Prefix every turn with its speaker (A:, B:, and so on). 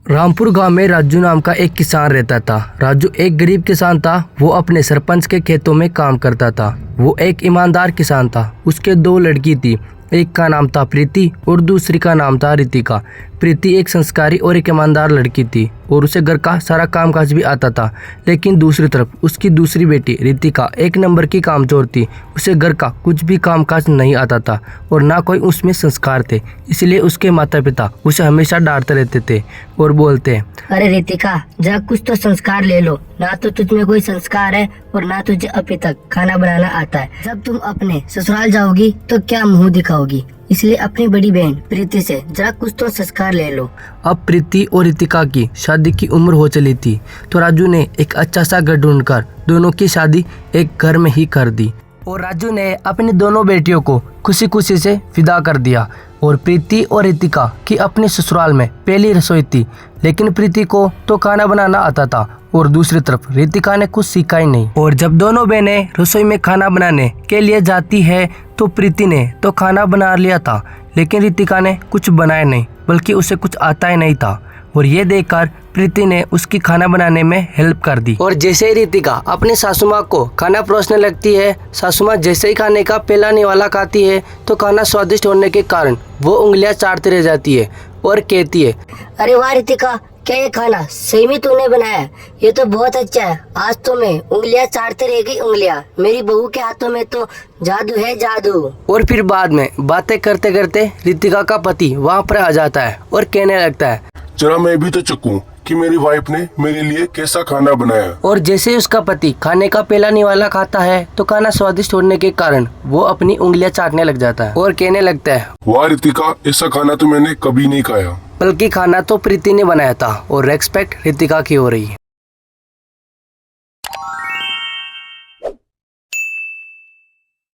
A: रामपुर गांव में राजू नाम का एक किसान रहता था। राजू एक गरीब किसान था। वो अपने सरपंच के खेतों में काम करता था। वो एक ईमानदार किसान था। उसके दो लड़की थी। एक का नाम था प्रीति और दूसरी का नाम था रितिका। प्रीति एक संस्कारी और एक ईमानदार लड़की थी और उसे घर का सारा कामकाज भी आता था। लेकिन दूसरी तरफ उसकी दूसरी बेटी रितिका एक नंबर की कामचोर थी। उसे घर का कुछ भी कामकाज नहीं आता था और ना कोई उसमें संस्कार थे। इसलिए उसके माता पिता उसे हमेशा डांटते रहते थे और बोलते,
B: अरे रितिका, जरा कुछ तो संस्कार ले लो। ना तो तुझ में कोई संस्कार है और ना तुझे अभी तक खाना बनाना आता है। जब तुम अपने ससुराल जाओगी तो क्या मुंह दिखाओगी? इसलिए अपनी बड़ी बहन प्रीति से जरा कुछ तो संस्कार ले लो।
A: अब प्रीति और रितिका की शादी की उम्र हो चली थी तो राजू ने एक अच्छा सा घर ढूंढकर दोनों की शादी एक घर में ही कर दी। और राजू ने अपनी दोनों बेटियों को खुशी खुशी से विदा कर दिया। और प्रीति और रितिका की अपने ससुराल में पहली रसोई थी। लेकिन प्रीति को तो खाना बनाना आता था और दूसरी तरफ रितिका ने कुछ सीखा ही नहीं। और जब दोनों बहनें रसोई में खाना बनाने के लिए जाती है तो प्रीति ने तो खाना बना लिया था, लेकिन रितिका ने कुछ बनाया नहीं, बल्कि उसे कुछ आता ही नहीं था। और ये देखकर प्रीति ने उसकी खाना बनाने में हेल्प कर दी। और जैसे ही रितिका अपनी सासू माँ को खाना परोसने लगती है, सासू माँ जैसे ही खाने का पहला निवाला खाती है तो खाना स्वादिष्ट होने के कारण वो उंगलियां चाटती रह जाती है और कहती है,
B: अरे वाह रितिका, क्या ये खाना सही में तूने बनाया है? ये तो बहुत अच्छा है। आज तो मैं उंगलियां चाटते रह गई उंगलियां। मेरी बहू के हाथों में तो जादू है, जादू।
A: और फिर बाद में बातें करते करते रितिका का पति वहाँ पर आ जाता है और कहने लगता है,
C: जरा मैं भी तो चखूं कि मेरी वाइफ ने मेरे लिए कैसा खाना बनाया।
A: और जैसे ही उसका पति खाने का पहला निवाला खाता है तो खाना स्वादिष्ट होने के कारण वो अपनी उंगलियां चाटने लग जाता है और कहने लगता है,
C: वाह रितिका, ऐसा खाना तो मैंने कभी नहीं खाया।
A: बल्कि खाना तो प्रीति ने बनाया था। और रेस्पेक्ट रितिका की हो रही है।